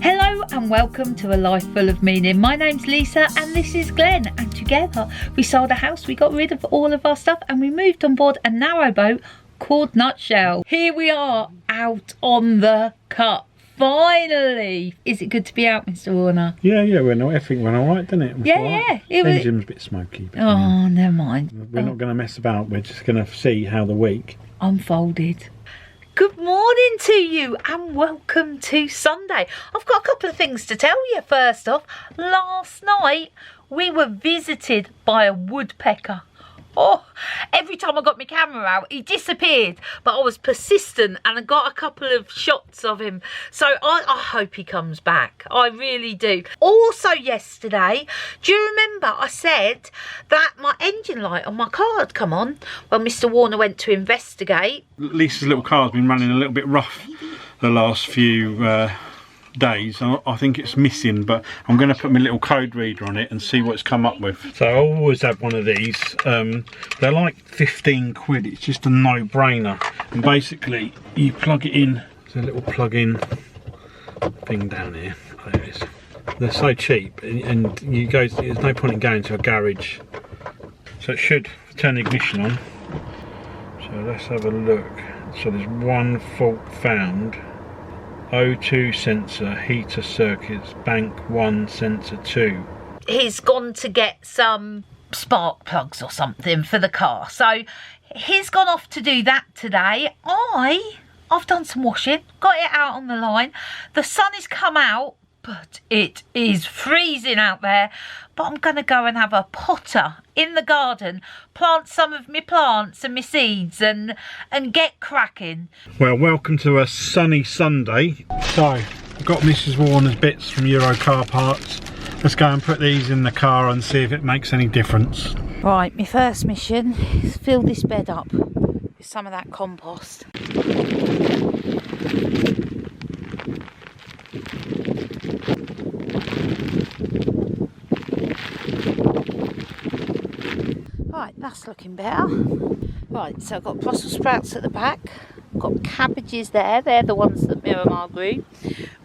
Hello and welcome to A Life Full of Meaning. My name's Lisa and this is Glenn, and together we sold a house, we got rid of all of our stuff and we moved on board a narrowboat called Nutshell. Here we are out on the cut. Finally! Is it good to be out, Mr. Warner? Yeah, everything went alright, didn't it? Yeah. The engine was a bit smoky. But oh, never mind. We're not going to mess about, we're just going to see how the week unfolded. Good morning to you and welcome to Sunday. I've got a couple of things to tell you. First off, last night we were visited by a woodpecker. Oh, every time I got my camera out, he disappeared. But I was persistent and I got a couple of shots of him. So I hope he comes back. I really do. Also yesterday, do you remember I said that my engine light on my car had come on? Well, Mr. Warner went to investigate. Lisa's little car's been running a little bit rough the last few days. I think it's missing, but I'm going to put my little code reader on it and see what it's come up with. So I always have one of these. They're like 15 quid. It's just a no-brainer, and basically you plug it in. There's a little plug-in thing down here. There it is. They're so cheap, and you go, there's no point in going to a garage. So it should turn the ignition on. So let's have a look. So there's one fault found. O2 sensor, heater circuits, bank 1, sensor 2. He's gone to get some spark plugs or something for the car. So he's gone off to do that today. I've done some washing, got it out on the line. The sun has come out, but it is freezing out there. But I'm going to go and have a potter in the garden, plant some of my plants and my seeds and get cracking. Well, welcome to a sunny Sunday. So, I've got Mrs. Warner's bits from Euro Car Parts. Let's go and put these in the car and see if it makes any difference. Right, my first mission is fill this bed up with some of that compost. Right, that's looking better. Right, so I've got Brussels sprouts at the back. I've got cabbages there, they're the ones that Miramar grew.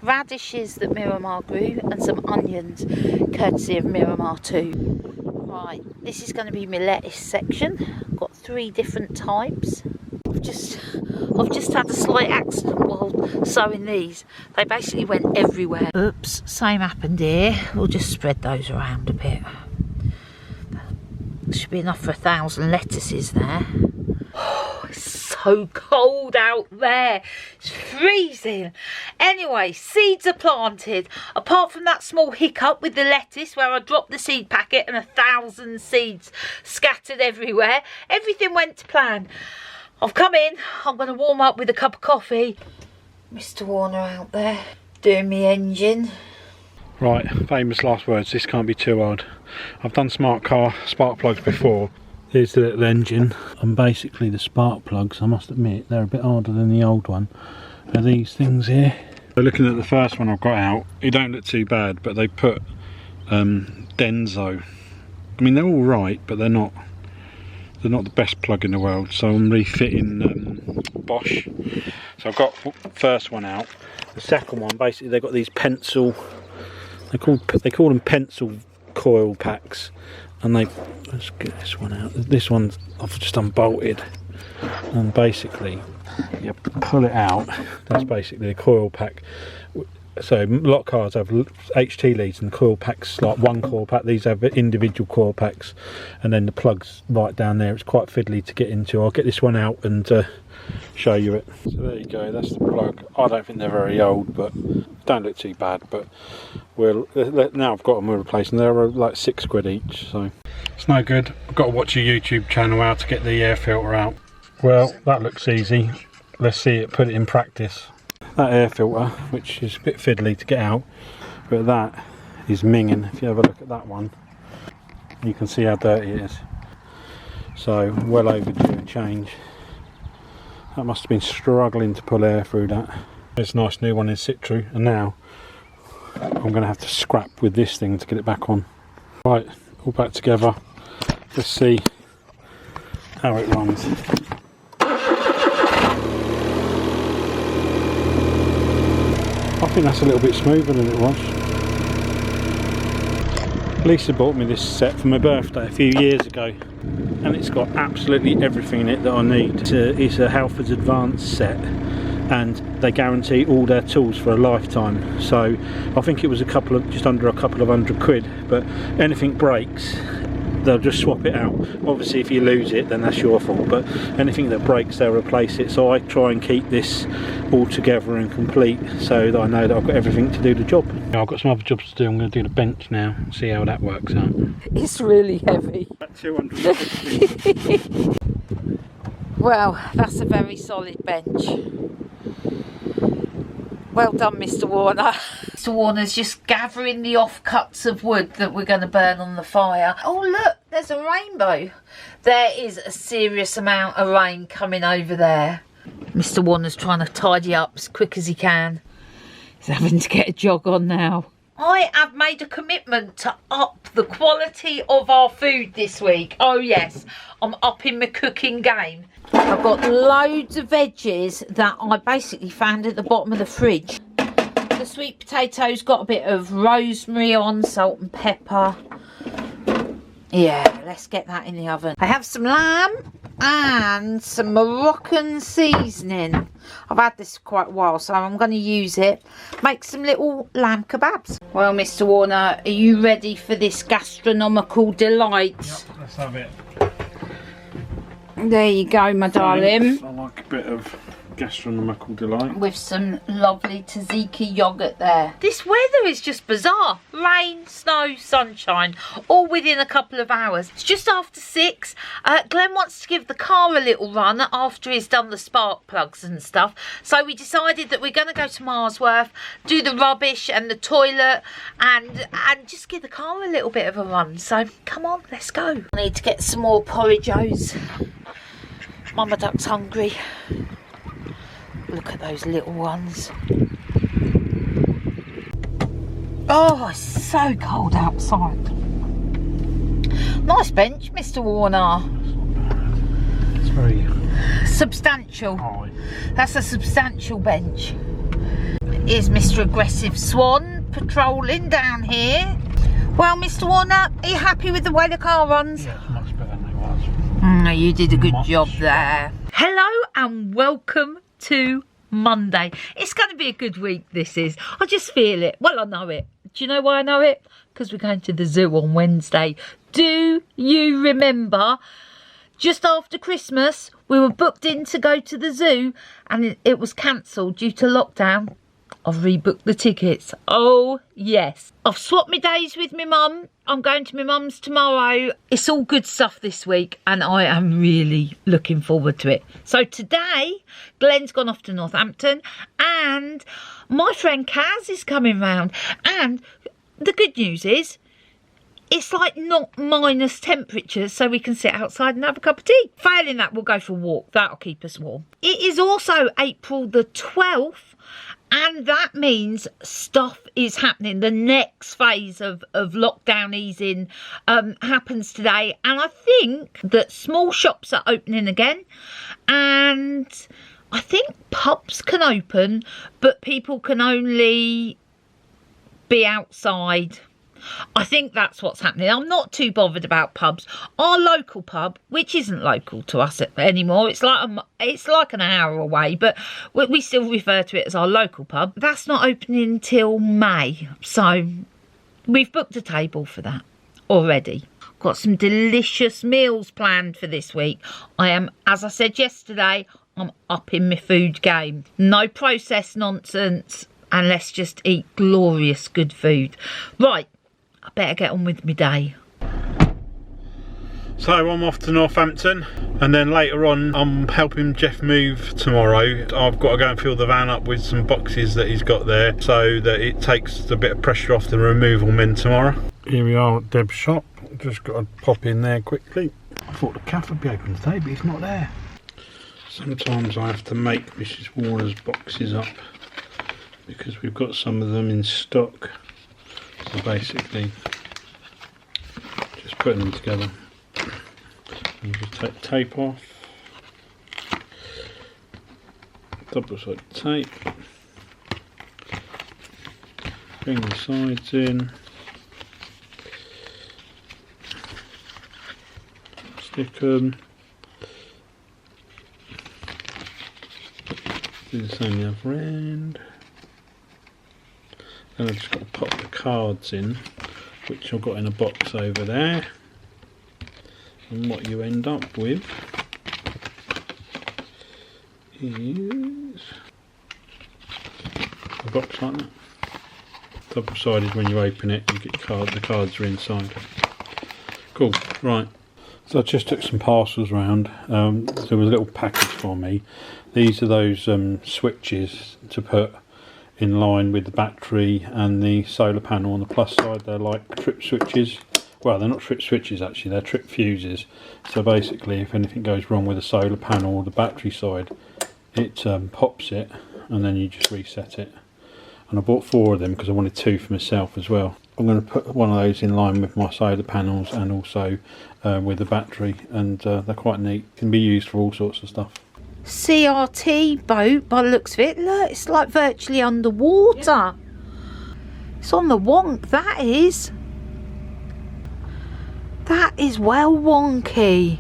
Radishes that Miramar grew, and some onions, courtesy of Miramar too. Right, this is going to be my lettuce section. I've got 3 different types. I've just had a slight accident while sowing these. They basically went everywhere. Oops, same happened here. We'll just spread those around a bit. Should be enough for 1,000 lettuces there. Oh, it's so cold out there. It's freezing. Anyway, seeds are planted. Apart from that small hiccup with the lettuce where I dropped the seed packet and 1,000 seeds scattered everywhere, everything went to plan. I've come in. I'm going to warm up with a cup of coffee. Mr. Warner out there doing me engine. Right, famous last words, this can't be too hard. I've done smart car spark plugs before. Here's the little engine, and basically the spark plugs, I must admit, they're a bit harder than the old one. Are these things here. So looking at the first one I've got out, it don't look too bad, but they put Denso. I mean, they're all right, but they're not the best plug in the world, so I'm refitting Bosch. So I've got first one out. The second one, basically they've got these pencil, they call them pencil coil packs, and let's get this one out. This one I've just unbolted, and basically you pull it out. That's basically a coil pack. So a lot of cars have HT leads and coil packs, like one coil pack. These have individual coil packs, and then the plug's right down there. It's quite fiddly to get into. I'll get this one out and show you it. So there you go, that's the plug. I don't think they're very old, but don't look too bad. But now I've got them, we'll replace them. They're like 6 quid each, so it's no good. I've got to watch a YouTube channel how to get the air filter out. Well, that looks easy. Let's see it, put it in practice. That air filter, which is a bit fiddly to get out, but that is minging. If you have a look at that one, you can see how dirty it is. So well overdue a change. That must have been struggling to pull air through that. It's a nice new one in situ, and now I'm going to have to scrap with this thing to get it back on. Right, all back together. Let's see how it runs. I think that's a little bit smoother than it was. Lisa bought me this set for my birthday a few years ago, and it's got absolutely everything in it that I need. It's a Halfords Advanced set, and they guarantee all their tools for a lifetime. So I think it was just under a couple of £100, but anything breaks, they'll just swap it out. Obviously if you lose it, then that's your fault, but anything that breaks, they'll replace it. So I try and keep this all together and complete, so that I know that I've got everything to do the job. Now, I've got some other jobs to do. I'm going to do the bench now and see how that works out. It's really heavy. About 250. Well, that's a very solid bench. Well done, Mr. Warner. Mr. Warner's just gathering the offcuts of wood that we're going to burn on the fire. Oh look, there's a rainbow. There is a serious amount of rain coming over there. Mr. Warner's trying to tidy up as quick as he can. He's having to get a jog on now. I have made a commitment to up the quality of our food this week. Oh yes, I'm upping my cooking game. I've got loads of veggies that I basically found at the bottom of the fridge. The sweet potatoes got a bit of rosemary on, salt and pepper. Yeah, let's get that in the oven. I have some lamb and some Moroccan seasoning. I've had this for quite a while, so I'm going to use it. Make some little lamb kebabs. Well, Mr. Warner, are you ready for this gastronomical delight? Yep, let's have it. There you go, my darling. I like a bit of gastronomical delight. With some lovely tzatziki yoghurt there. This weather is just bizarre. Rain, snow, sunshine, all within a couple of hours. It's just after 6. Glenn wants to give the car a little run after he's done the spark plugs and stuff. So we decided that we're going to go to Marsworth, do the rubbish and the toilet, and just give the car a little bit of a run. So come on, let's go. I need to get some more porridgeos. Mama Duck's hungry. Look at those little ones. Oh, it's so cold outside. Nice bench, Mr. Warner. It's very substantial. high. That's a substantial bench. Here's Mr. Aggressive Swan patrolling down here. Well, Mr. Warner, are you happy with the way the car runs? Yeah, it's much better than it was. You did a good Much job there. Hello and welcome to Monday. It's going to be a good week, this is. I just feel it. Well, I know it. Do you know why I know it? Because we're going to the zoo on Wednesday. Do you remember just after Christmas we were booked in to go to the zoo and it was cancelled due to lockdown? I've rebooked the tickets. Oh yes. I've swapped my days with my mum. I'm going to my mum's tomorrow. It's all good stuff this week and I am really looking forward to it. So today, Glenn's gone off to Northampton and my friend Kaz is coming round. And the good news is, it's like not minus temperatures, so we can sit outside and have a cup of tea. Failing that, we'll go for a walk. That'll keep us warm. It is also April the 12th. And that means stuff is happening. The next phase of lockdown easing happens today. And I think that small shops are opening again. And I think pubs can open, but people can only be outside. I think that's what's happening. I'm not too bothered about pubs. Our local pub, which isn't local to us anymore, it's like an hour away, but we still refer to it as our local pub. That's not opening until May, so we've booked a table for that already. Got some delicious meals planned for this week. I am, as I said yesterday, I'm upping my food game. No processed nonsense, and let's just eat glorious good food. Right. I better get on with my day. So I'm off to Northampton, and then later on I'm helping Jeff move tomorrow. I've got to go and fill the van up with some boxes that he's got there, so that it takes a bit of pressure off the removal men tomorrow. Here we are at Deb's shop. Just got to pop in there quickly. I thought the cafe would be open today, but he's not there. Sometimes I have to make Mrs. Warner's boxes up because we've got some of them in stock. So basically, just putting them together. You just take the tape off, double-sided tape, Bring the sides in. Stick them. Do the same the other end. Then I've just got to pop the cards in, which I've got in a box over there. And what you end up with is a box like that. Double-sided. When you open it, you get the cards are inside. Cool. Right. So I just took some parcels round. There was a little package for me. These are those switches to put in line with the battery and the solar panel on the plus side. They're like trip switches. Well, they're not trip switches actually, they're trip fuses. So basically if anything goes wrong with the solar panel or the battery side, it pops it and then you just reset it. And I bought 4 of them because I wanted 2 for myself as well. I'm going to put one of those in line with my solar panels and also with the battery, and they're quite neat. Can be used for all sorts of stuff. CRT boat by the looks of it. Look, it's like virtually underwater. Yeah. It's on the wonk, that is. That is well wonky.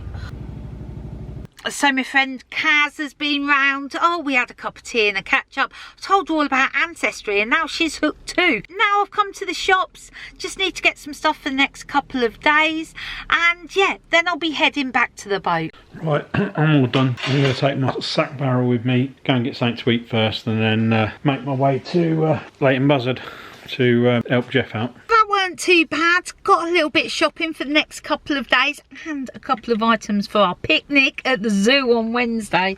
So my friend Kaz has been round. Oh, we had a cup of tea and a catch up. I told her all about Ancestry and now she's hooked too. Now I've come to the shops. Just need to get some stuff for the next couple of days. And yeah, then I'll be heading back to the boat. Right, I'm all done. I'm going to take my sack barrel with me, go and get something to eat first, and then make my way to Leighton Buzzard to help Jeff out. That weren't too bad. Got a little bit of shopping for the next couple of days and a couple of items for our picnic at the zoo on Wednesday.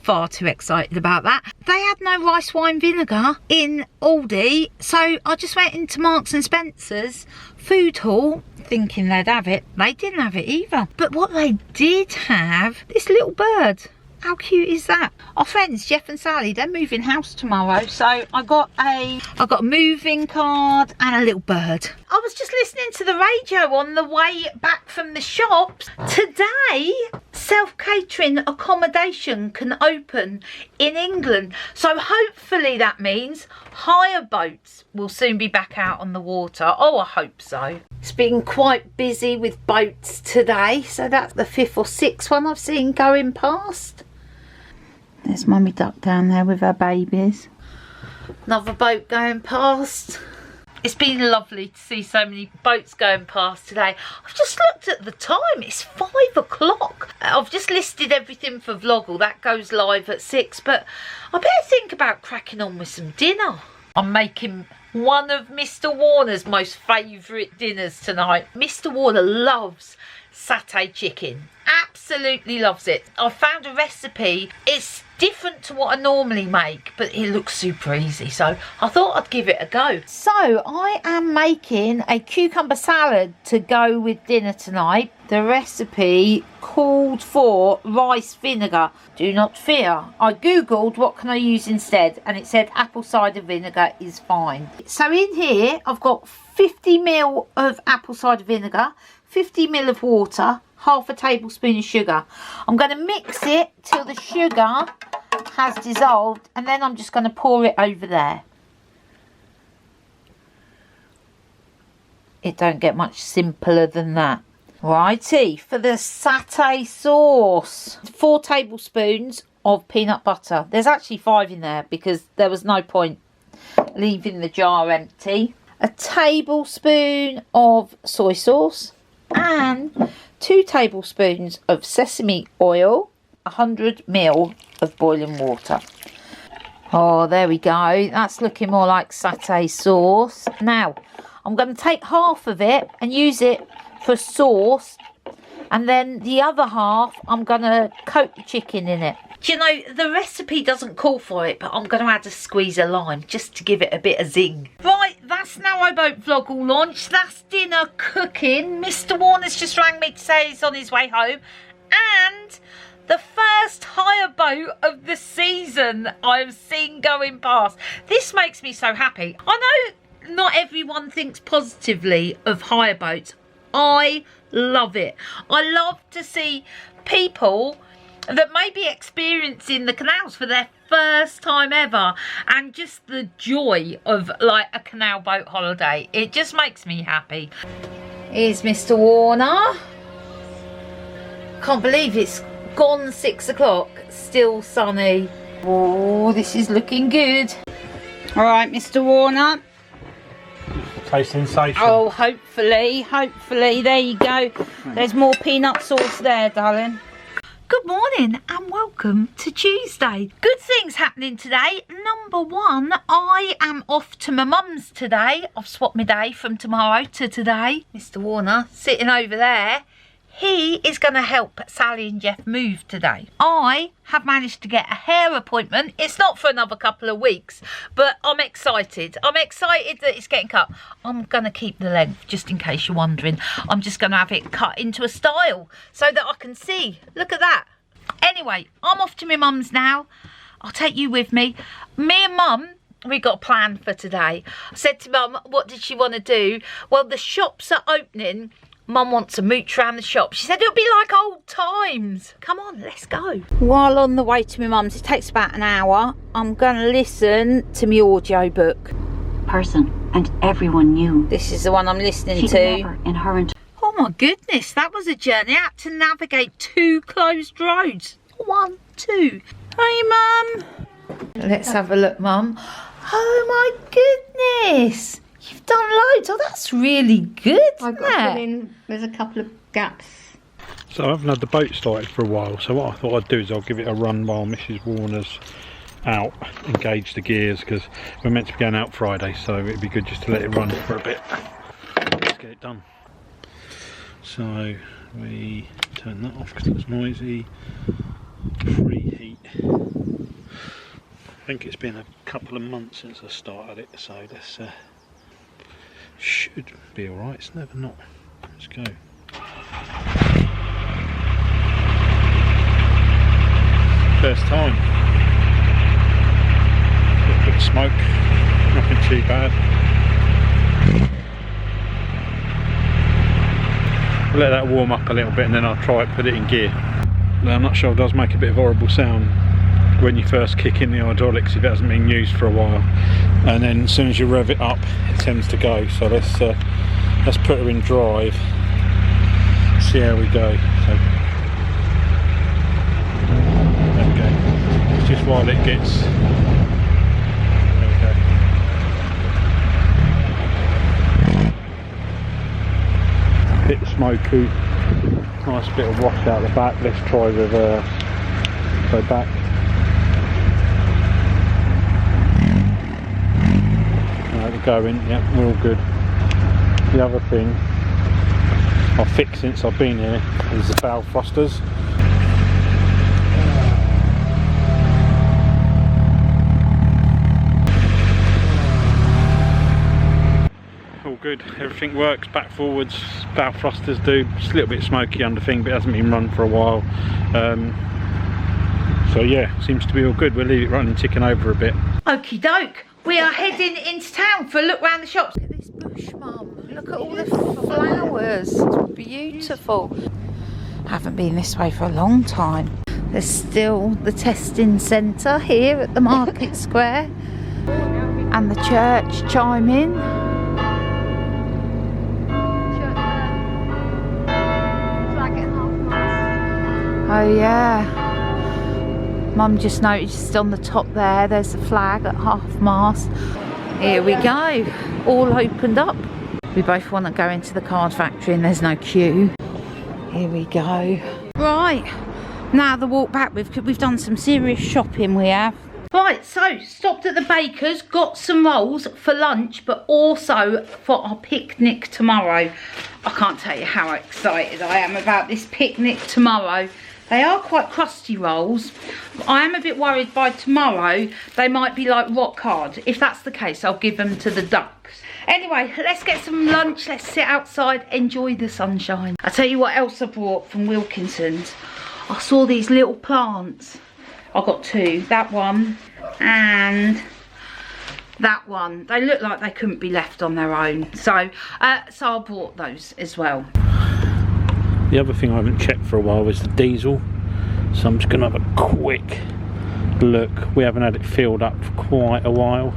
Far too excited about that. They had no rice wine vinegar in Aldi, so I just went into Marks and Spencer's food hall thinking they'd have it. They didn't have it either. But what they did have, this little bird. How cute is that? Our friends Jeff and Sally, they're moving house tomorrow, so I got a moving card and a little bird. I was just listening to the radio on the way back from the shops. Today, self-catering accommodation can open in England, so hopefully that means hire boats will soon be back out on the water. Oh, I hope so. It's been quite busy with boats today, so that's the 5th or 6th one I've seen going past. There's Mummy Duck down there with her babies. Another boat going past. It's been lovely to see so many boats going past today. I've just looked at the time, it's 5 o'clock. I've just listed everything for Vloggle, that goes live at 6, but I better think about cracking on with some dinner. I'm making one of Mr. Warner's most favourite dinners tonight. Mr. Warner loves satay chicken, absolutely loves it. I found a recipe, it's different to what I normally make, but it looks super easy, so I thought I'd give it a go. So I am making a cucumber salad to go with dinner tonight. The recipe called for rice vinegar. Do not fear, I googled what can I use instead and it said apple cider vinegar is fine. So in here I've got 50 ml of apple cider vinegar, 50 ml of water, half a tablespoon of sugar. I'm going to mix it till the sugar has dissolved and then I'm just going to pour it over there. It don't get much simpler than that. Righty, for the satay sauce, 4 tablespoons of peanut butter. There's actually 5 in there because there was no point leaving the jar empty. A tablespoon of soy sauce and 2 tablespoons of sesame oil, 100 ml of boiling water. Oh, there we go. That's looking more like satay sauce. Now, I'm going to take half of it and use it for sauce, and then the other half I'm going to coat the chicken in it. Do you know, the recipe doesn't call for it, but I'm going to add a squeeze of lime just to give it a bit of zing. Right, that's Narrowboat vlog all launched. That's dinner cooking. Mr. Warner's just rang me to say he's on his way home. And the first hire boat of the season I've seen going past. This makes me so happy. I know not everyone thinks positively of hire boats. I love it. I love to see people that may be experiencing the canals for their first time ever, and just the joy of like a canal boat holiday, it just makes me happy. Here's Mr. Warner. Can't believe it's gone 6 o'clock, still sunny. Oh, this is looking good. All right, Mr. Warner. Taste sensation. Oh, hopefully, there you go. There's more peanut sauce there, darling. Good morning and welcome to Tuesday. Good things happening today. Number one, I am off to my mum's today. I've swapped my day from tomorrow to today. Mr. Warner sitting over there. He is going to help Sally and Jeff move today. I have managed to get a hair appointment. It's not for another couple of weeks, but I'm excited. I'm excited that it's getting cut. I'm going to keep the length, just in case you're wondering. I'm just going to have it cut into a style so that I can see. Look at that. Anyway, I'm off to my mum's now. I'll take you with me. Me and mum, we got a plan for today. I said to mum, what did she want to do? Well, the shops are opening. Mum wants to mooch around the shop. She said it'll be like old times. Come on, let's go. While on the way to my mum's, it takes about an hour, I'm going to listen to my audio book. Person, and everyone knew. This is the one I'm listening She'd to. never, in her Oh my goodness, that was a journey. I had to navigate 2 closed roads. 1, 2. Hey, Mum. Let's have a look, Mum. Oh my goodness. You've done loads. Oh, that's really good, I've got to put in, there's a couple of gaps. So I haven't had the boat started for a while, so what I thought I'd do is I'll give it a run while Mrs. Warner's out, engage the gears, because we're meant to be going out Friday, so it'd be good just to let it run for a bit. Let's get it done. So we turn that off because it's noisy. Preheat. I think it's been a couple of months since I started it, so this should be alright. It's never not. Let's go. First time. A little bit of smoke, nothing too bad. I'll let that warm up a little bit and then I'll try it, put it in gear. Now, I'm not sure, it does make a bit of horrible sound when you first kick in the hydraulics if it hasn't been used for a while, and then as soon as you rev it up it tends to go. So let's put her in drive, see how we go. So there we go. It's just while it gets, there we go. Bit smoky, nice bit of wash out the back. Let's try reverse. So back. Going, yeah, we're all good. The other thing I've fixed since I've been here is the bow thrusters. All good, everything works, back forwards, bow thrusters do. Just a little bit smoky under thing, but it hasn't been run for a while. So yeah, seems to be all good. We'll leave it running, ticking over a bit. Okie doke. We are heading into town for a look round the shops. Look at this bush, Mum. Look at all the flowers. It's beautiful. Haven't been this way for a long time. There's still the testing centre here at the market square. And the church chiming. Oh yeah. Mum just noticed on the top there's a flag at half-mast. Here we go, all opened up. We both want to go into the card factory and there's no queue. Here we go. Right, now the walk back, we've done some serious shopping, we have. Right, so stopped at the baker's, got some rolls for lunch, but also for our picnic tomorrow. I can't tell you how excited I am about this picnic tomorrow. They are quite crusty rolls. I am a bit worried by tomorrow they might be like rock hard. If that's the case, I'll give them to the ducks. Anyway, let's get some lunch. Let's sit outside, enjoy the sunshine. I'll tell you what else I brought from Wilkinson's. I saw these little plants. I got 2. That one and that one. They look like they couldn't be left on their own. So I bought those as well. The other thing I haven't checked for a while is the diesel, so I'm just going to have a quick look. We haven't had it filled up for quite a while.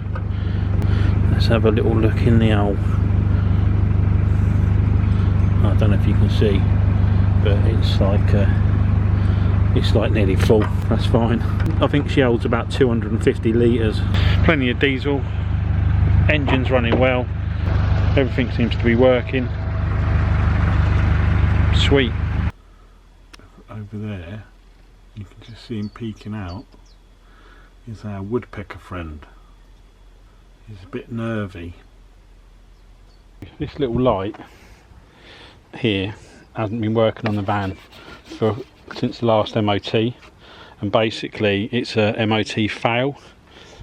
Let's have a little look in the hole. I don't know if you can see, but it's like nearly full. That's fine. I think she holds about 250 litres. Plenty of diesel. Engine's running well. Everything seems to be working. Sweet. Over there, you can just see him peeking out, is our woodpecker friend. He's a bit nervy. This little light here hasn't been working on the van since the last MOT, and basically it's a MOT fail.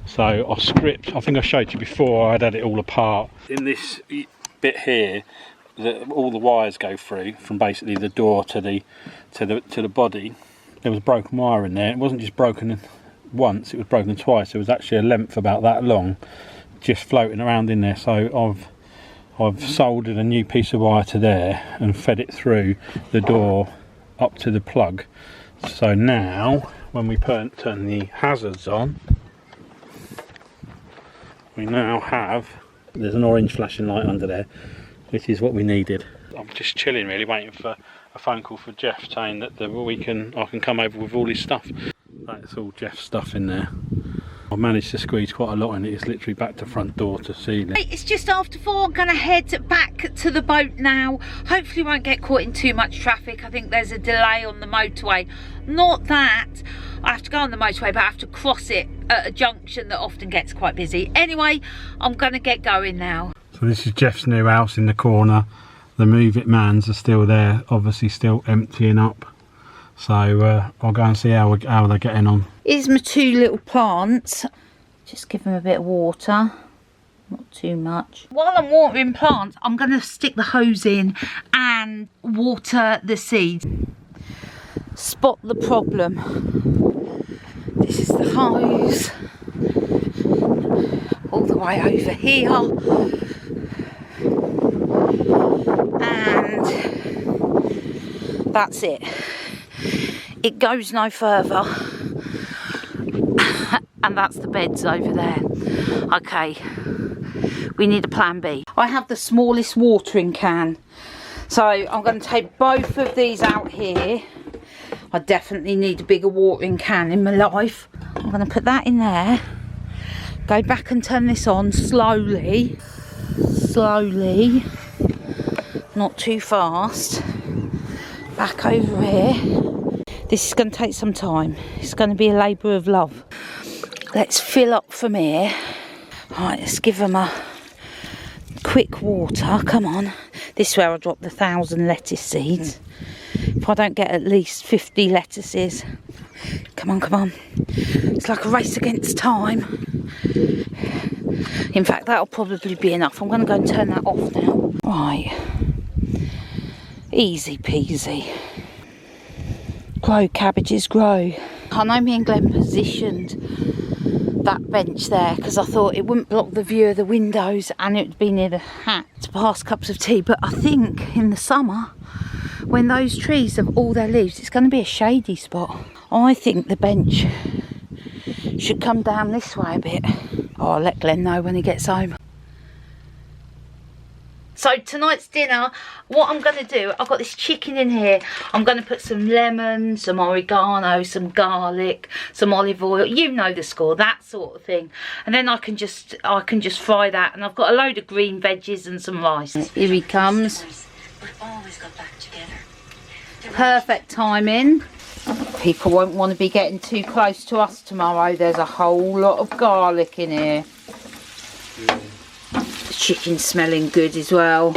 So I stripped, I think I showed you before, I'd had it all apart. In this bit here, all the wires go through from basically the door to the body. There was broken wire in there. It wasn't just broken once, it was broken twice. There was actually a length about that long just floating around in there. So I've soldered a new piece of wire to there and fed it through the door up to the plug. So now when we turn the hazards on, we now have, there's an orange flashing light under there, which is what we needed. I'm just chilling really, waiting for a phone call for Jeff saying that I can come over with all his stuff. That's all Jeff's stuff in there. I've managed to squeeze quite a lot in it. It's literally back to front door to ceiling. It's just after 4. I'm going to head back to the boat now. Hopefully won't get caught in too much traffic. I think there's a delay on the motorway. Not that I have to go on the motorway, but I have to cross it at a junction that often gets quite busy. Anyway, I'm going to get going now. So this is Jeff's new house in the corner. The Move It Mans are still there, obviously still emptying up. So I'll go and see how they're getting on. Here's my 2 little plants. Just give them a bit of water, not too much. While I'm watering plants, I'm going to stick the hose in and water the seeds. Spot the problem. This is the hose. All the way over here. And that's it. It goes no further. And that's the beds over there. Okay, we need a plan B. I have the smallest watering can, so I'm going to take both of these out here. I definitely need a bigger watering can in my life. I'm going to put that in there, go back and turn this on slowly, not too fast. Back over here. This is going to take some time. It's going to be a labour of love. Let's fill up from here. Right, let's give them a quick water. Come on. This is where I drop the 1,000 lettuce seeds. If I don't get at least 50 lettuces. Come on, come on. It's like a race against time. In fact, that'll probably be enough. I'm going to go and turn that off now. Right. Easy peasy. Grow, cabbages, grow. I know me and Glenn positioned that bench there because I thought it wouldn't block the view of the windows and it would be near the hat to pass cups of tea, but I think in the summer when those trees have all their leaves, it's going to be a shady spot. I think the bench should come down this way a bit. Oh, I'll let Glenn know when he gets home. So tonight's dinner, what I'm going to do, I've got this chicken in here. I'm going to put some lemon, some oregano, some garlic, some olive oil. You know the score, that sort of thing. And then I can just fry that. And I've got a load of green veggies and some rice. Here he comes. Perfect timing. People won't want to be getting too close to us tomorrow. There's a whole lot of garlic in here. Chicken smelling good as well.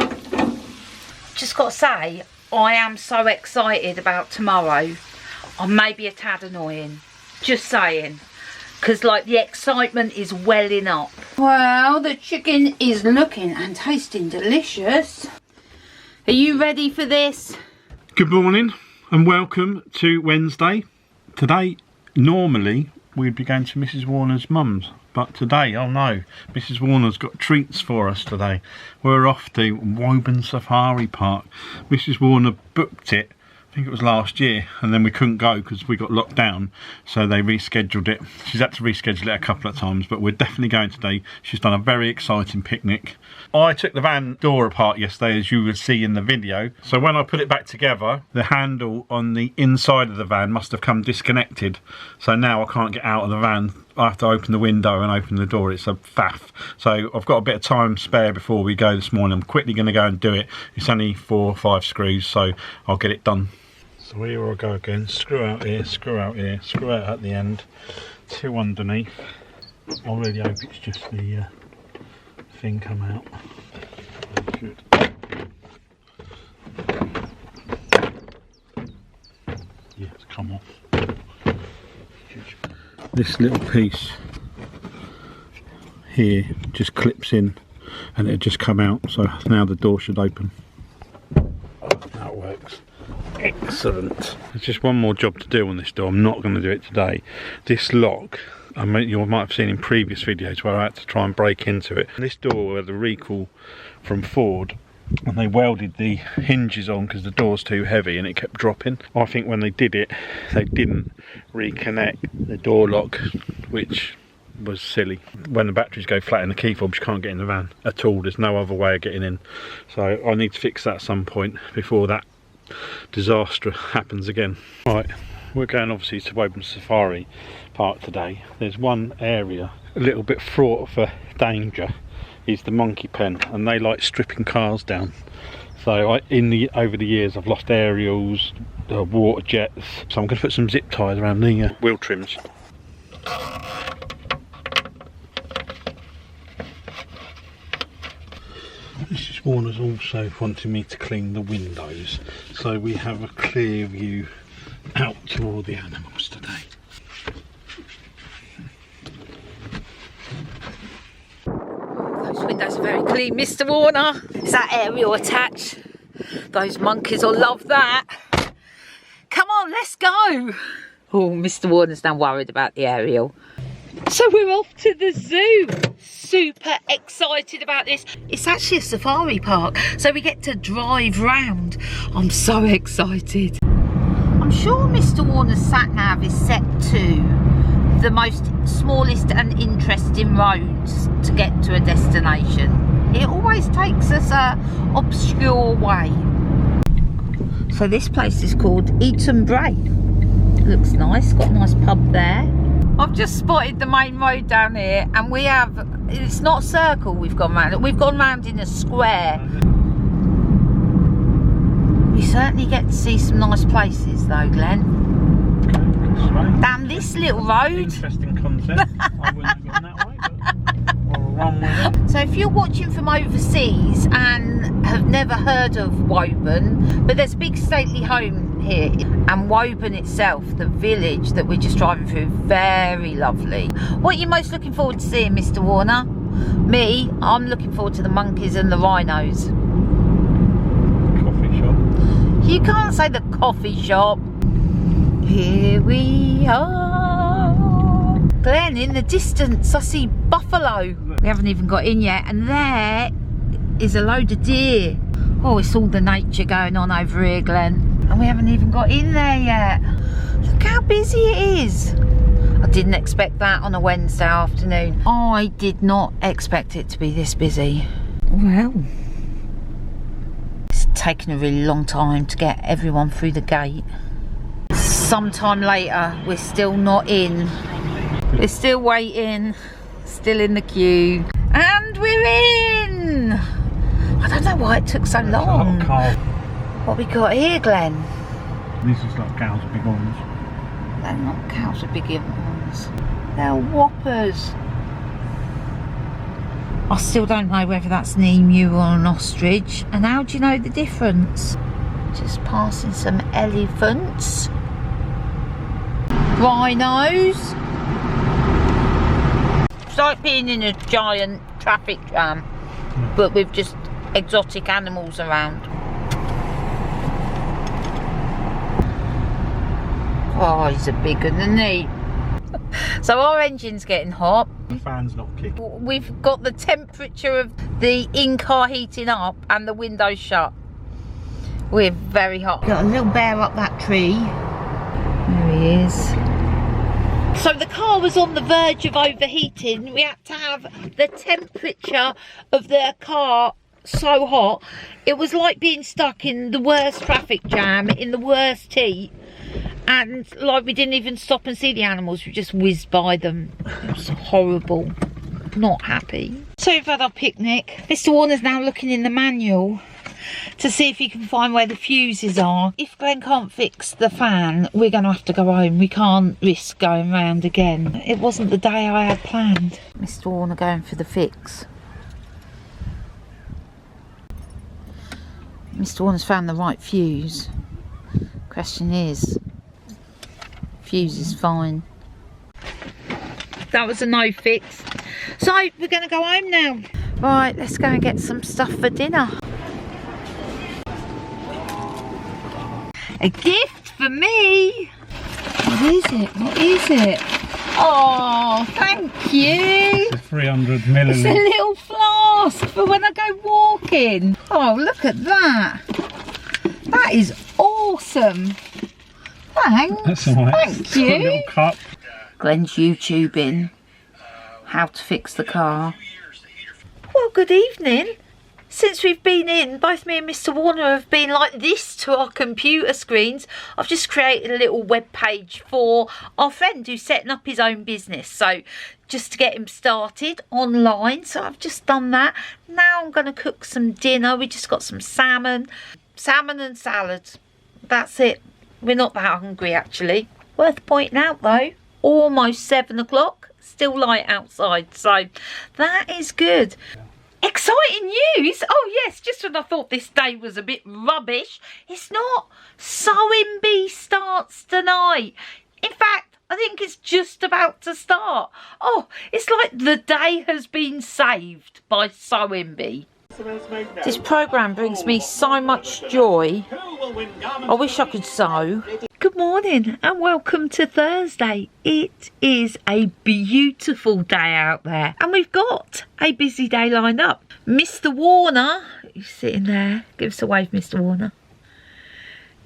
Just got to say, I am so excited about tomorrow. I may be a tad annoying, just saying, because like the excitement is welling up. Well, the chicken is looking and tasting delicious. Are you ready for this? Good morning and welcome to Wednesday. Today, normally we'd be going to Mrs. Warner's mum's. But today, oh no, Mrs. Warner's got treats for us today. We're off to Woburn Safari Park. Mrs. Warner booked it I think it was last year, and then we couldn't go because we got locked down, so they rescheduled it. She's had to reschedule it a couple of times, but we're definitely going today. She's done a very exciting picnic. I took the van door apart yesterday, as you would see in the video, so when I put it back together, the handle on the inside of the van must have come disconnected, so now I can't get out of the van. I have to open the window and open the door. It's a faff. So I've got a bit of time spare before we go this morning. I'm quickly going to go and do it. It's only 4 or 5 screws, so I'll get it done. So here I go again. Screw out here, screw out here, screw out at the end. 2 underneath. I really hope it's just the thing come out. Good. Yeah, it's come off. This little piece here just clips in and it just come out, so now the door should open. That works. Excellent. There's just one more job to do on this door. I'm not going to do it today. This lock, I mean, you might have seen in previous videos where I had to try and break into it. This door had a recall from Ford, and they welded the hinges on because the door's too heavy and it kept dropping. I think when they did it, they didn't reconnect the door lock, which was silly. When the batteries go flat in the key fobs, you can't get in the van at all. There's no other way of getting in. So I need to fix that at some point before that disaster happens again. Right, we're going obviously to Woburn Safari Park today. There's one area a little bit fraught for danger. Is the monkey pen, and they like stripping cars down. So over the years I've lost aerials, water jets, so I'm going to put some zip ties around the wheel trims. Mrs. Warner's also wanting me to clean the windows, so we have a clear view out to all the animals today. Those windows are very clean, Mr. Warner. Is that aerial attached? Those monkeys will love that. Come on, let's go. Oh, Mr. Warner's now worried about the aerial. So we're off to the zoo. Super excited about this. It's actually a safari park, so we get to drive round. I'm so excited. I'm sure Mr. Warner's sat-nav is set to the most smallest and interesting roads to get to a destination. It always takes us a obscure way. So this place is called Eaton Bray. Looks nice, got a nice pub there. I've just spotted the main road down here, and we have, it's not a circle we've gone round, we've gone round in a square. We certainly get to see some nice places though, Glenn. Right. Down this little road. Interesting concept. I wouldn't have gone that way, but or wrong way. So if you're watching from overseas and have never heard of Woburn, but there's a big stately home here, and Woburn itself, the village that we're just driving through, very lovely. What are you most looking forward to seeing, Mr. Warner? Me, I'm looking forward to the monkeys and the rhinos. Coffee shop. You can't say the coffee shop. Here we are. Glenn, in the distance I see buffalo. We haven't even got in yet, and there is a load of deer. Oh, it's all the nature going on over here, Glenn. And we haven't even got in there yet. Look how busy it is. I didn't expect that on a Wednesday afternoon. I did not expect it to be this busy. Well, it's taken a really long time to get everyone through the gate. Sometime later, we're still not in. We're still waiting, still in the queue, and we're in. I don't know why it took so long. What we got here, Glenn? These are like cows with big horns. They're not cows with big horns. They're whoppers. I still don't know whether that's an emu or an ostrich. And how do you know the difference? Just passing some elephants. Rhinos. It's like being in a giant traffic jam, but with just exotic animals around. Oh, he's a big one, isn't he? So our engine's getting hot. The fan's not kicking. We've got the temperature of the in-car heating up and the windows shut. We're very hot. Got a little bear up that tree. There he is. So the car was on the verge of overheating. We had to have the temperature of the car so hot. It was like being stuck in the worst traffic jam, in the worst heat. And like we didn't even stop and see the animals, we just whizzed by them. It was horrible. Not happy. So we've had our picnic. Mr. Warner's now looking in the manual to see if he can find where the fuses are. If Glenn can't fix the fan, we're going to have to go home. We can't risk going round again. It wasn't the day I had planned. Mr. Warner going for the fix. Mr. Warner's found the right fuse. Question is, fuse is fine. That was a no fix. So we're going to go home now. Right, let's go and get some stuff for dinner. A gift for me. What is it? What is it? Oh, thank you. It's a 300 milliliter. It's a little flask for when I go walking. Oh, look at that. That is awesome. Thanks. That's alright. Thank It's got a you. little cup. Glenn's YouTubing how to fix the car. Well, good evening. Since we've been in, both me and Mr. Warner have been like this to our computer screens. I've just created a little web page for our friend who's setting up his own business. So just to get him started online. So I've just done that. Now I'm going to cook some dinner. We just got some salmon and salad. That's it. We're not that hungry actually. Worth pointing out though, almost 7 o'clock. Still light outside. So that is good. Exciting news! Oh yes, just when I thought this day was a bit rubbish, it's not. Sewing Bee starts tonight. In fact, I think it's just about to start. Oh, it's like the day has been saved by Sewing Bee. This programme brings me so much joy. I wish I could sew. Good morning and welcome to Thursday. It is a beautiful day out there and we've got a busy day lined up. Mr. Warner, who's sitting there, give us a wave Mr. Warner,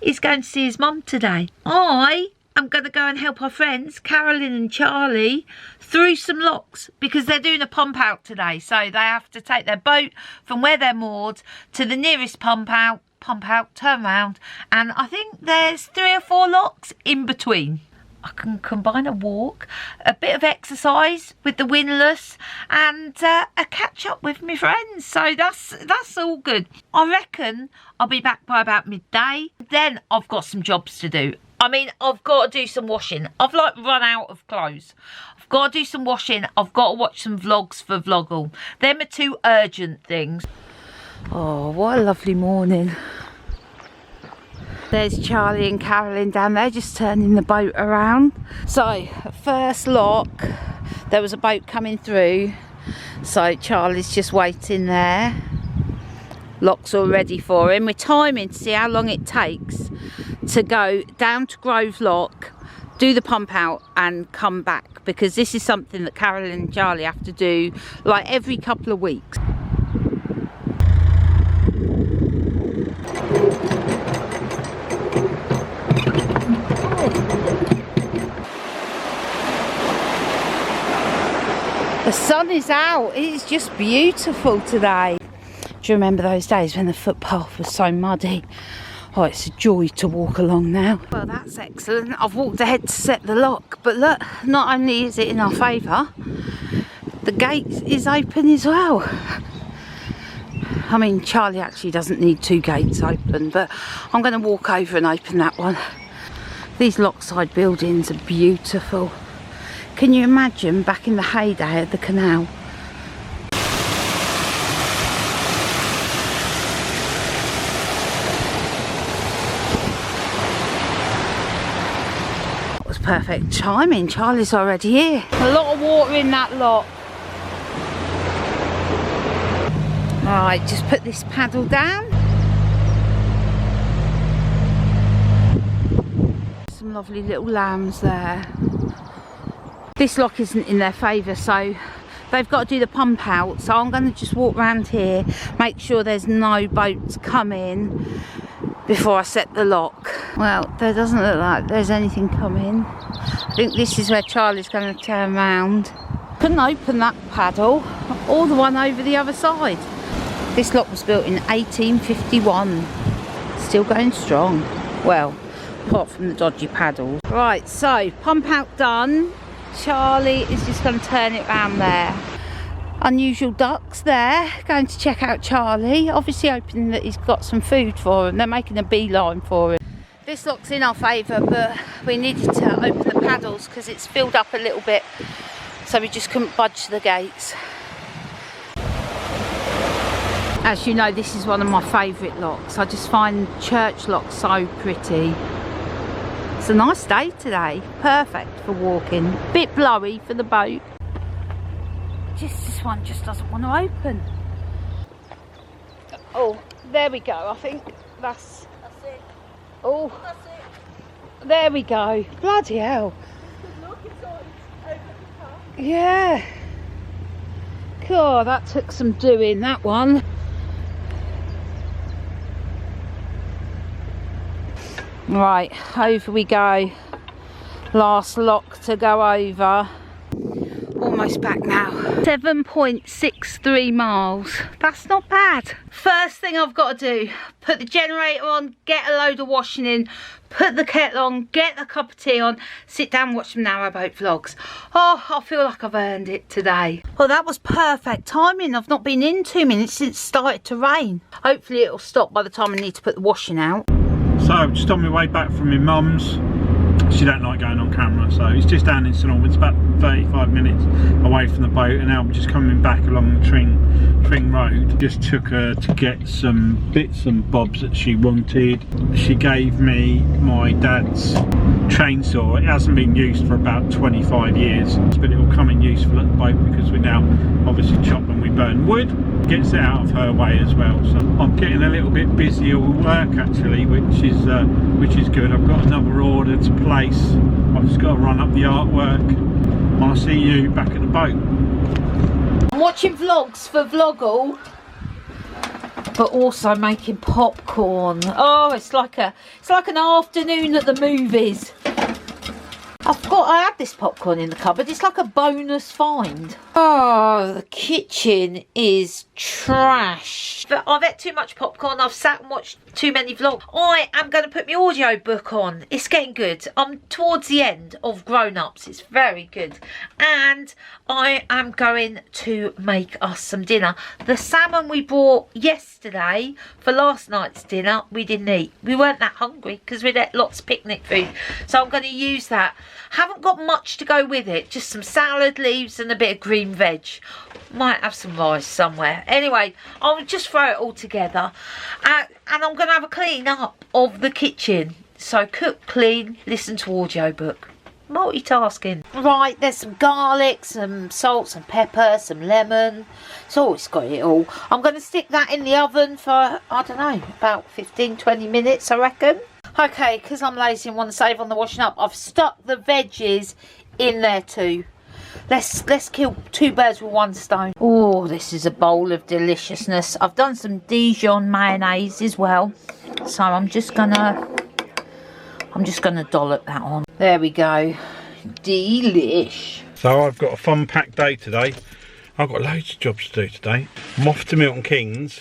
is going to see his mum today. I am going to go and help our friends, Carolyn and Charlie, through some locks because they're doing a pump out today. So they have to take their boat from where they're moored to the nearest pump out, turn around, and I think there's 3 or 4 locks in between. I can combine a walk, a bit of exercise with the windlass and a catch up with my friends. So that's all good. I reckon I'll be back by about midday. Then I've got some jobs to do. I mean, I've got to do some washing. I've like run out of clothes. I've got to do some washing. I've got to watch some vlogs for Vloggle. Them are 2 urgent things. Oh, what a lovely morning. There's Charlie and Carolyn down there just turning the boat around. So, first lock, there was a boat coming through. So Charlie's just waiting there. Lock's all ready for him. We're timing to see how long it takes to go down to Grove Lock, do the pump out and come back. Because this is something that Carolyn and Charlie have to do like every couple of weeks. The sun is out. It's just beautiful today. Do you remember those days when the footpath was so muddy? Oh, it's a joy to walk along now. Well, that's excellent. I've walked ahead to set the lock, but look, not only is it in our favour, the gate is open as well. I mean, Charlie actually doesn't need 2 gates open, but I'm going to walk over and open that one. These lockside buildings are beautiful. Can you imagine back in the heyday of the canal? That was perfect timing. Charlie's already here. A lot of water in that lock. Alright, just put this paddle down. Some lovely little lambs there. This lock isn't in their favour, so they've got to do the pump out. So I'm going to just walk around here, make sure there's no boats coming, before I set the lock. Well, there doesn't look like there's anything coming. I think this is where Charlie's going to turn round. Couldn't open that paddle or the one over the other side. This lock was built in 1851. Still going strong. Well, apart from the dodgy paddles. Right, so pump out done. Charlie is just going to turn it round there. Unusual ducks there, going to check out Charlie, obviously hoping that he's got some food for him. They're making a beeline for him. This lock's in our favour, but we needed to open the paddles because it's filled up a little bit, so we just couldn't budge the gates. As you know, this is one of my favourite locks. I just find church locks so pretty. It's a nice day today, perfect for walking. Bit blowy for the boat. Just this one just doesn't want to open. Oh, there we go. I think that's it. Oh, that's it. There we go. Bloody hell. Look, it's on. Open the top. Yeah. God, that took some doing, that one. Right, over we go. Last lock to go over. Almost back now. 7.63 miles. That's not bad. First thing I've got to do, put the generator on, get a load of washing in, put the kettle on, get a cup of tea on, sit down and watch some Narrowboat vlogs. Oh, I feel like I've earned it today. Well, that was perfect timing. I've not been in 2 minutes since it started to rain. Hopefully it'll stop by the time I need to put the washing out. So, just on my way back from my mum's. She don't like going on camera, so it's just down in St Albans, about 35 minutes away from the boat, and now I'm just coming back along the Tring Road. Just took her to get some bits and bobs that she wanted. She gave me my dad's chainsaw. It hasn't been used for about 25 years, but it will come in useful at the boat because we now obviously chop when we burn wood. Gets it out of her way as well, so I'm getting a little bit busier with work actually, which is good. I've got another order to place. I've just got to run up the artwork. I'll see you back at the boat. I'm watching vlogs for Vloggle, but also making popcorn. Oh, it's like an afternoon at the movies. I had this popcorn in the cupboard. It's like a bonus find. Oh, the kitchen is trash. But I've ate too much popcorn. I've sat and watched too many vlogs. I am going to put my audio book on. It's getting good. I'm towards the end of Grown Ups. It's very good. And I am going to make us some dinner. The salmon we bought yesterday for last night's dinner, we didn't eat. We weren't that hungry because we'd ate lots of picnic food. So I'm going to use that. Haven't got much to go with it. Just some salad leaves and a bit of green veg. Might have some rice somewhere. Anyway, I'll just throw it all together. And I'm going to have a clean up of the kitchen. So cook, clean, listen to audiobook. Multitasking. Right, there's some garlic, some salt, some pepper, some lemon. So it's got it all. I'm going to stick that in the oven for, I don't know, about 15-20 minutes, I reckon. Okay, because I'm lazy and want to save on the washing up, I've stuck the veggies in there too. Let's kill two birds with one stone. Oh, this is a bowl of deliciousness. I've done some Dijon mayonnaise as well, so I'm just gonna dollop that on. There we go. Delish. So I've got a fun packed day today. I've got loads of jobs to do today. I'm off to Milton Keynes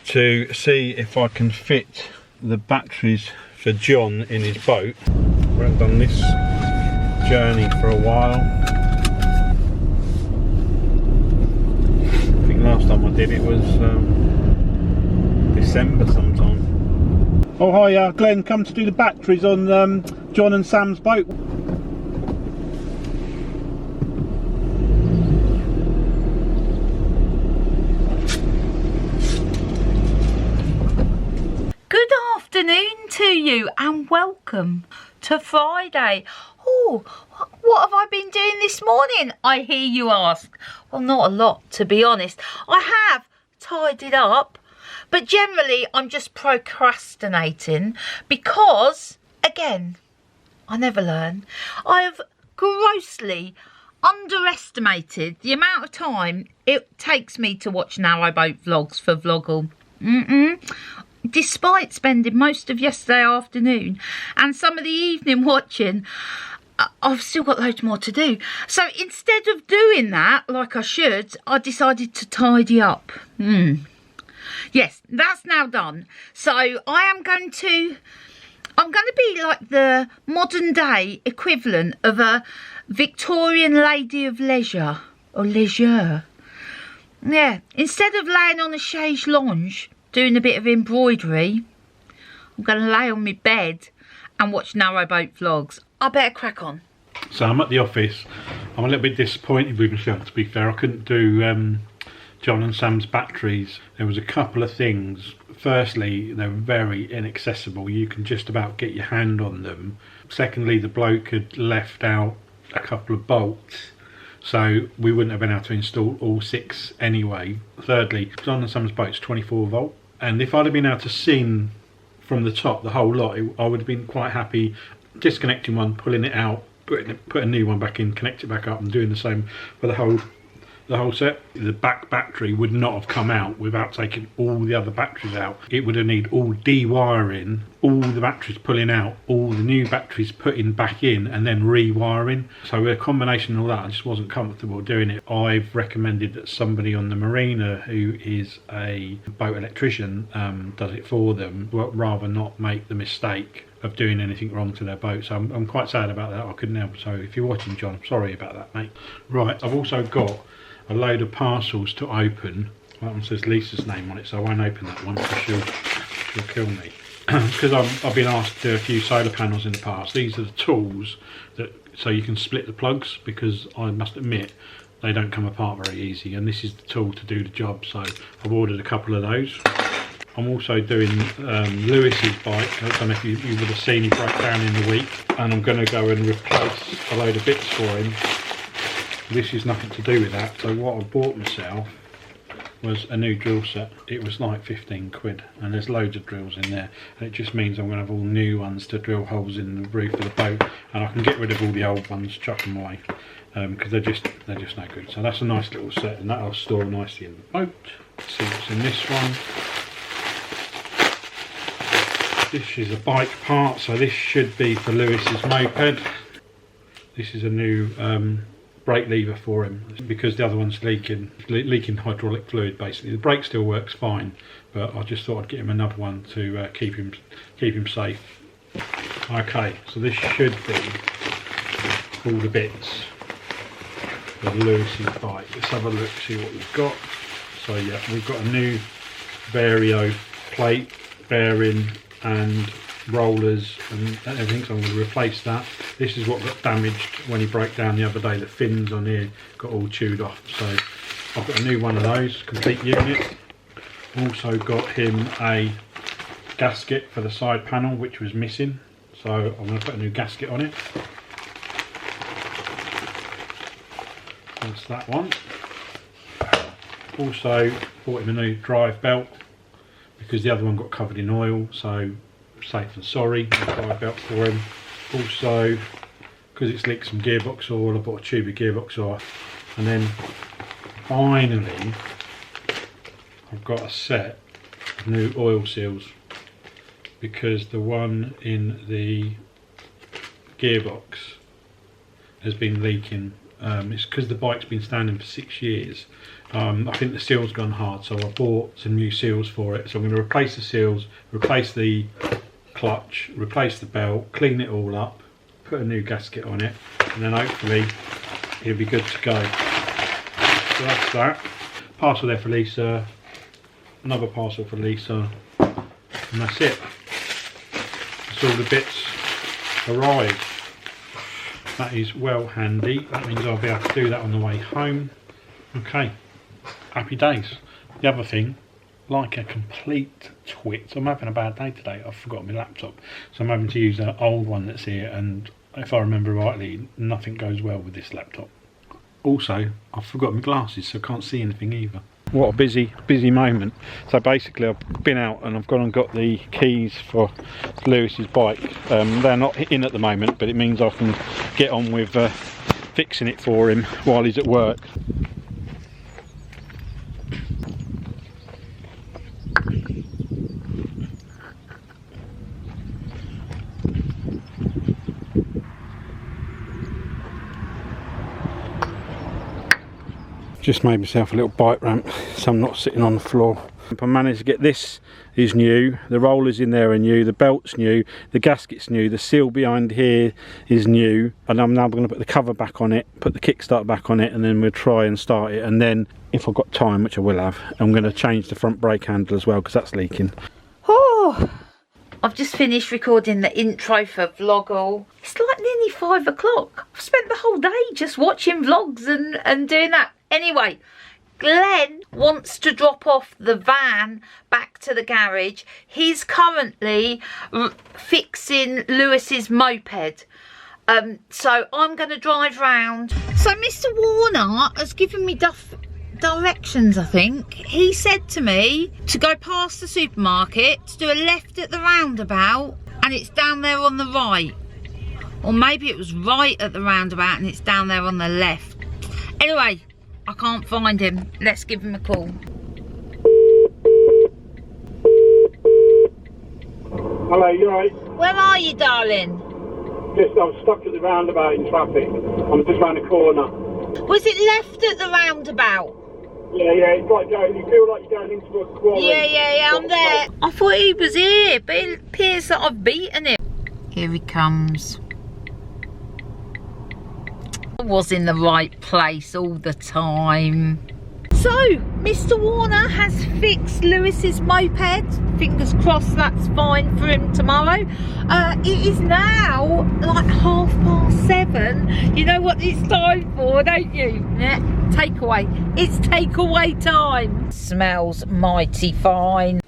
to see if I can fit the batteries for John in his boat. We haven't done this journey for a while. I think last time I did it was December sometime. Oh hi, Glenn, come to do the batteries on John and Sam's boat. Good afternoon to you and welcome to Friday. Oh, what have I been doing this morning, I hear you ask? Well, not a lot, to be honest. I have tidied up, but generally I'm just procrastinating because, again, I never learn. I have grossly underestimated the amount of time it takes me to watch Narrowboat vlogs for Vloggle. despite spending most of yesterday afternoon and some of the evening watching, I've still got loads more to do. So instead of doing that like I should, I decided to tidy up. Yes, that's now done. So I'm going to be like the modern day equivalent of a Victorian lady of leisure or leisure. Yeah, instead of laying on a chaise lounge doing a bit of embroidery, I'm going to lay on my bed and watch Narrowboat vlogs. I better crack on. So I'm at the office. I'm a little bit disappointed with myself, to be fair. I couldn't do John and Sam's batteries. There was a couple of things. Firstly, they're very inaccessible. You can just about get your hand on them. Secondly, the bloke had left out a couple of bolts, so we wouldn't have been able to install all 6 anyway. Thirdly, John and Sam's boat's 24 volt, and if I'd have been able to see from the top the whole lot, I would have been quite happy disconnecting one, pulling it out, put a new one back in, connect it back up, and doing the same for the whole set. The back battery would not have come out without taking all the other batteries out. It would have needed all dewiring, all the batteries pulling out, all the new batteries putting back in, and then rewiring. So with a combination of all that, I just wasn't comfortable doing it. I've recommended that somebody on the marina who is a boat electrician does it for them, rather not make the mistake of doing anything wrong to their boat. So I'm quite sad about that. I couldn't help. So if you're watching, John, I'm sorry about that, mate. Right, I've also got a load of parcels to open. That one says Lisa's name on it, so I won't open that one because she'll kill me. Because I've been asked to do a few solar panels in the past. These are the tools so you can split the plugs, because I must admit they don't come apart very easy, and this is the tool to do the job. So I've ordered a couple of those. I'm also doing Lewis's bike. I don't know if you would have seen he broke down in the week, and I'm going to go and replace a load of bits for him. This is nothing to do with that. So what I bought myself was a new drill set. It was like 15 quid, and there's loads of drills in there, and it just means I'm going to have all new ones to drill holes in the roof of the boat, and I can get rid of all the old ones, chuck them away, because they're just no good. So that's a nice little set, and that'll store nicely in the boat. Let's see what's in this one. This is a bike part, so this should be for Lewis's moped. This is a new brake lever for him, because the other one's leaking hydraulic fluid. Basically, the brake still works fine, but I just thought I'd get him another one to keep him safe. Okay, so this should be all the bits for Lewis's bike. Let's have a look, see what we've got. So yeah, we've got a new Vario plate, bearing and rollers and everything, so I'm going to replace that. This is what got damaged when he broke down the other day. The fins on here got all chewed off, so I've got a new one of those, complete unit. Also got him a gasket for the side panel, which was missing, so I'm going to put a new gasket on it. That's that one. Also bought him a new drive belt, because the other one got covered in oil, so safe and sorry. Drive belt for him. Also, because it's leaked some gearbox oil, I bought a tube of gearbox oil. And then finally I've got a set of new oil seals, because the one in the gearbox has been leaking. It's because the bike's been standing for 6 years. I think the seal's gone hard, so I bought some new seals for it. So I'm going to replace the seals, replace the clutch, replace the belt, clean it all up, put a new gasket on it, and then hopefully it'll be good to go. So that's that. Parcel there for Lisa, another parcel for Lisa, and that's it. That's all the bits arrived. That is well handy. That means I'll be able to do that on the way home. Okay, happy days. The other thing, like a complete twit, I'm having a bad day today. I've forgotten my laptop, so I'm having to use an old one that's here, and if I remember rightly, nothing goes well with this laptop. Also, I've forgotten my glasses, so I can't see anything either. What a busy moment. So basically I've been out and I've gone and got the keys for Lewis's bike. They're not in at the moment, but it means I can get on with fixing it for him while he's at work. Just made myself a little bike ramp so I'm not sitting on the floor. I managed to get this is new, the rollers in there are new, the belt's new, the gasket's new, the seal behind here is new, and I'm now going to put the cover back on it, put the kickstart back on it, and then we'll try and start it. And then if I've got time, which I will have, I'm going to change the front brake handle as well because that's leaking. Oh, I've just finished recording the intro for Vloggle. It's like nearly 5 o'clock. I've spent the whole day just watching vlogs and doing that. Anyway, Glenn wants to drop off the van back to the garage. He's currently fixing Lewis's moped. So I'm going to drive round. So Mr. Warner has given me directions, I think. He said to me to go past the supermarket, to do a left at the roundabout, and it's down there on the right. Or maybe it was right at the roundabout and it's down there on the left. Anyway, I can't find him. Let's give him a call. Hello, you alright? Where are you, darling? Just, I'm stuck at the roundabout in traffic. I'm just round the corner. Was it left at the roundabout? Yeah, it's like going, you feel like you're going into a quarry. Yeah, I'm there. I thought he was here, but it appears that I've beaten him. Here he comes. I was in the right place all the time. So, Mr. Warner has fixed Lewis's moped. Fingers crossed that's fine for him tomorrow. It is now like 7:30. You know what it's time for, don't you? Yeah, takeaway. It's takeaway time. Smells mighty fine.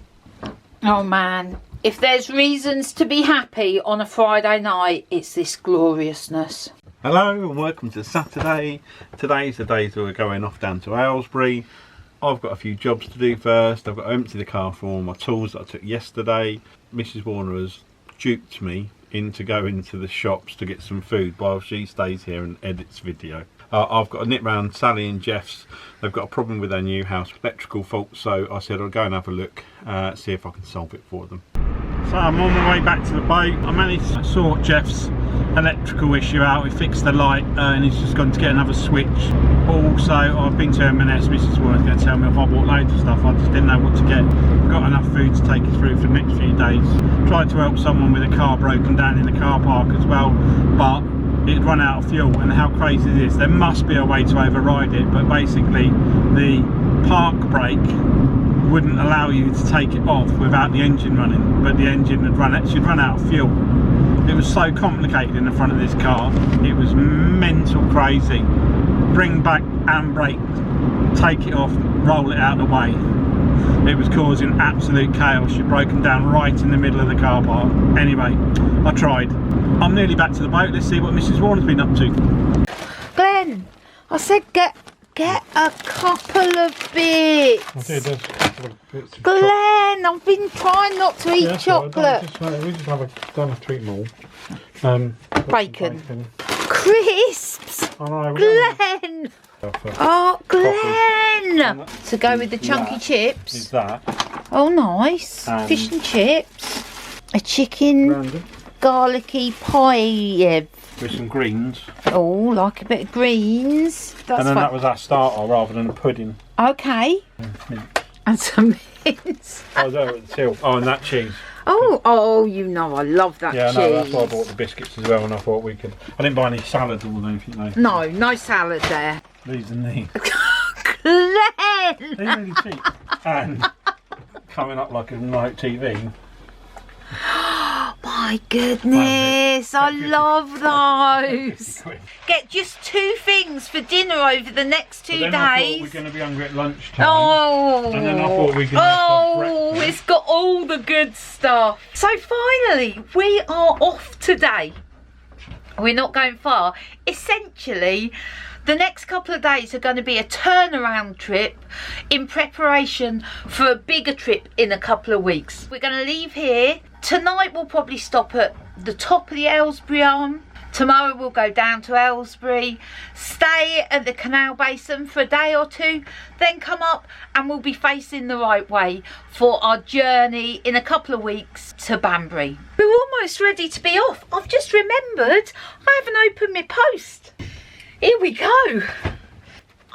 Oh man, if there's reasons to be happy on a Friday night, it's this gloriousness. Hello and welcome to Saturday. Today's the day that we're going off down to Aylesbury. I've got a few jobs to do first. I've got to empty the car for all my tools that I took yesterday. Mrs. Warner has duped me into going to the shops to get some food while she stays here and edits video. I've got to nip round Sally and Jeff's. They've got a problem with their new house, electrical fault, so I said I'll go and have a look, see if I can solve it for them. So I'm on my way back to the boat. I managed to sort Jeff's electrical issue out. We fixed the light and he's just gone to get another switch. Also, I've been to M&S. Mrs. Warner's going to tell me if I bought loads of stuff. I just didn't know what to get. I've got enough food to take us through for the next few days. Tried to help someone with a car broken down in the car park as well, but it'd run out of fuel. And how crazy is this? There must be a way to override it, but basically the park brake wouldn't allow you to take it off without the engine running, but the engine should run out of fuel. It was so complicated in the front of this car. It was mental crazy. Bring back handbrake, take it off, roll it out of the way. It was causing absolute chaos. She'd broken down right in the middle of the car park. Anyway, I tried. I'm nearly back to the boat. Let's see what Mrs. Warner's been up to. Glenn, I said get a couple of bits. I did, there's a couple of bits. Glenn, I've been trying not to eat chocolate. We just don't have to eat them all. Bacon. Crisps. I know, Glenn. Oh, Glenn. To go with the chunky Is chips. that? Oh, nice. Fish and chips. A chicken Random. garlicky pie. With some greens. Oh, like a bit of greens. That's And then fine. that was our starter rather than a pudding. Okay. And some mince. Oh, there at the till. Oh, and that cheese. Oh, you know I love that Yeah, cheese. no, that's why I bought the biscuits as well, and I thought we could. I didn't buy any salad or anything though. No, no salad there. These and these. Glenn! They're really cheap. And coming up like a night TV. My goodness, I love those. Get just 2 things for dinner over the next 2 Then I thought days. we're going to be hungry at lunchtime. Oh, And then I thought we could have breakfast. it's got all the good stuff. So finally, we are off today. We're not going far. Essentially, the next couple of days are going to be a turnaround trip in preparation for a bigger trip in a couple of weeks. We're going to leave here. Tonight we'll probably stop at the top of the Aylesbury Arm. Tomorrow we'll go down to Aylesbury, stay at the Canal Basin for a day or 2, then come up and we'll be facing the right way for our journey in a couple of weeks to Banbury. We're almost ready to be off. I've just remembered I haven't opened my post. Here we go.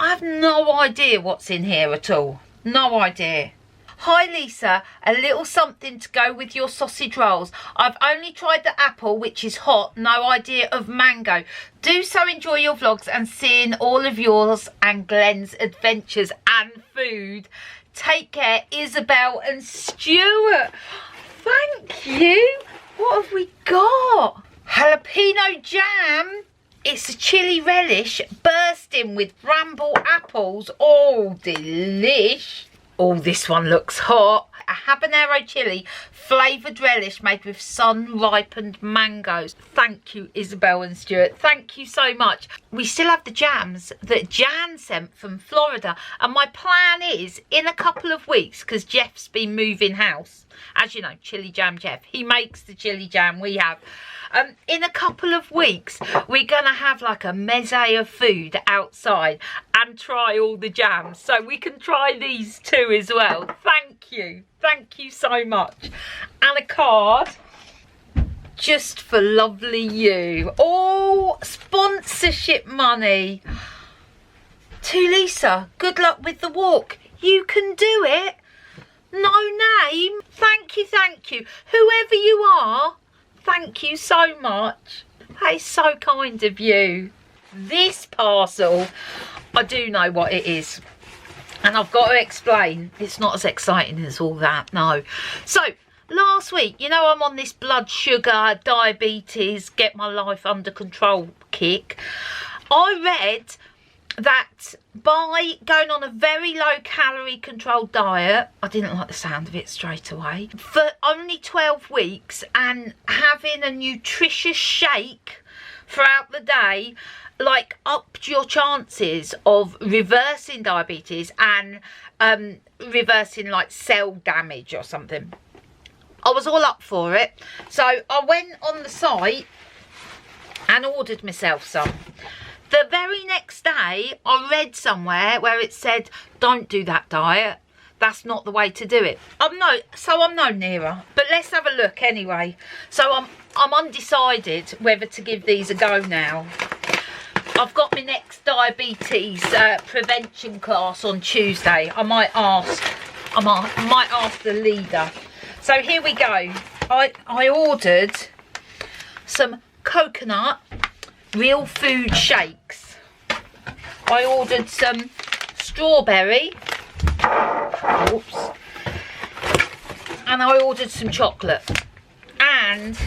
I have no idea what's in here at all. No idea. Hi Lisa, a little something to go with your sausage rolls. I've only tried the apple, which is hot, no idea of mango. Do so enjoy your vlogs and seeing all of yours and Glenn's adventures and food. Take care, Isabel and Stuart. Thank you. What have we got? Jalapeno jam. It's a chili relish bursting with bramble apples. Oh, delish. Oh, this one looks hot. A habanero chili flavoured relish made with sun-ripened mangoes. Thank you, Isabel and Stuart. Thank you so much. We still have the jams that Jan sent from Florida. And my plan is, in a couple of weeks, because Jeff's been moving house. As you know, chili jam Jeff. He makes the chili jam we have. In a couple of weeks, we're going to have like a meze of food outside and try all the jams. So we can try these too as well. Thank you. Thank you so much. And a card just for lovely you. Oh, sponsorship money. To Lisa, good luck with the walk. You can do it. No name. Thank you, thank you. Whoever you are, thank you so much. That is so kind of you. This parcel, I do know what it is. And I've got to explain. It's not as exciting as all that, no. So, last week, you know I'm on this blood sugar, diabetes, get my life under control kick. I read that by going on a very low calorie controlled diet, I didn't like the sound of it straight away, for only 12 weeks and having a nutritious shake throughout the day, like upped your chances of reversing diabetes and reversing like cell damage or something. I was all up for it. So I went on the site and ordered myself some. The very next day, I read somewhere where it said, don't do that diet. That's not the way to do it. I'm no nearer, but let's have a look anyway. So I'm undecided whether to give these a go now. I've got my next diabetes prevention class on Tuesday. I might ask the leader. So here we go. I ordered some coconut real food shakes. I ordered some strawberry. Oops. And I ordered some chocolate and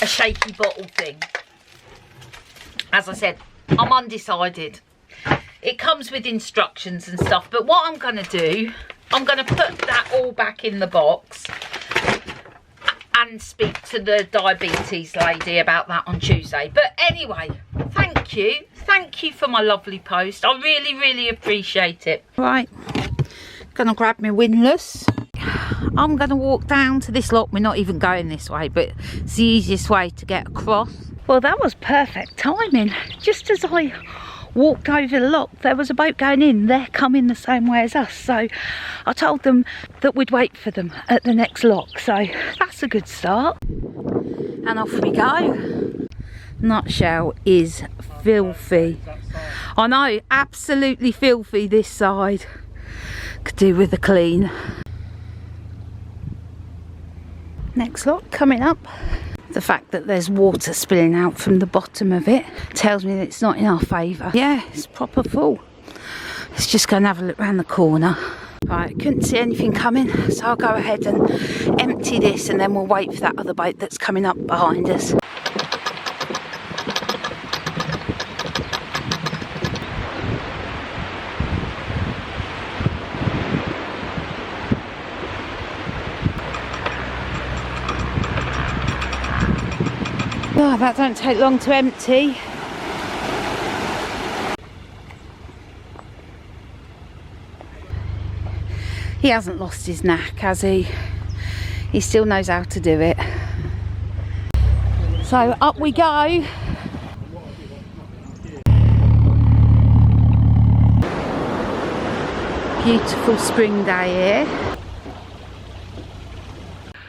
a shaky bottle thing. As I said, I'm undecided. It comes with instructions and stuff, but what I'm going to do, I'm going to put that all back in the box and speak to the diabetes lady about that on Tuesday. But anyway, thank you for my lovely post. I really appreciate it. Right, gonna grab my windlass. I'm gonna walk down to this lock. We're not even going this way, but it's the easiest way to get across. Well, that was perfect timing. Just as I walked over the lock, there was a boat going in. They're coming the same way as us, so I told them that we'd wait for them at the next lock, so that's a good start. And off we go. Nutshell is filthy. I know, absolutely filthy this side. Could do with a clean. Next lock coming up. The fact that there's water spilling out from the bottom of it tells me that it's not in our favour. Yeah, it's proper full. Let's just go and have a look round the corner. Right, couldn't see anything coming, so I'll go ahead and empty this and then we'll wait for that other boat that's coming up behind us. Oh, that don't take long to empty. He hasn't lost his knack, has he? He still knows how to do it. So up we go. Beautiful spring day here.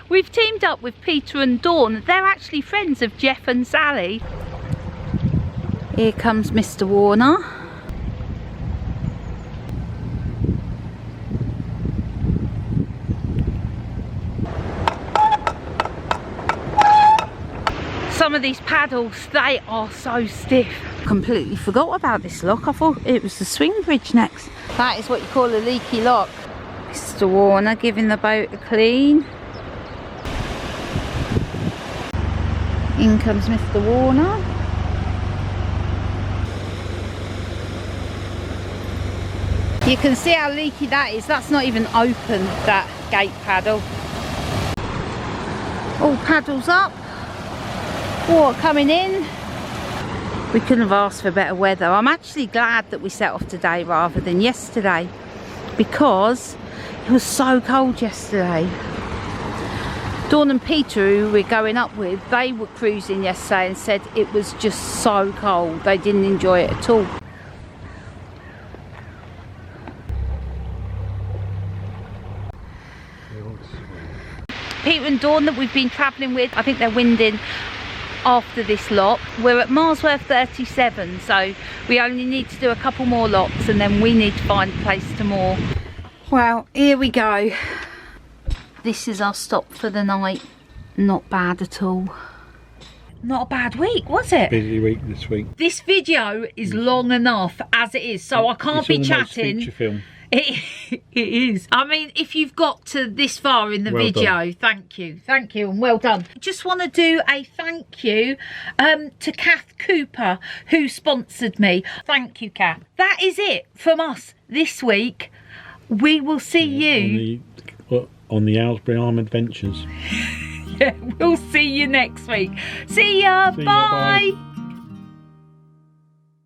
We've teamed up with Peter and Dawn. They're actually friends of Jeff and Sally. Here comes Mr. Warner. Some of these paddles, they are so stiff. Completely forgot about this lock. I thought it was the swing bridge next. That is what you call a leaky lock. Mr. Warner giving the boat a clean. In comes Mr. Warner. You can see how leaky that is. That's not even open, that gate paddle. All paddles up. Water coming in. We couldn't have asked for better weather. I'm actually glad that we set off today rather than yesterday, because it was so cold yesterday. Dawn and Peter, who we're going up with, they were cruising yesterday and said it was just so cold. They didn't enjoy it at all. Peter and Dawn that we've been travelling with, I think they're winding after this lot. We're at Marsworth 37, so we only need to do a couple more lots and then we need to find a place to moor. Well, here we go. This is our stop for the night. Not bad at all. Not a bad week, was it? Busy week this week. This video is long enough as it is, so I can't be chatting. Feature film. It is. I mean, if you've got to this far in the video, thank you and well done. Just want to do a thank you to Kath Cooper, who sponsored me. Thank you, Kath. That is it from us this week. We will see you on the Aylesbury Arm Adventures. Yeah, we'll see you next week. See ya. Bye.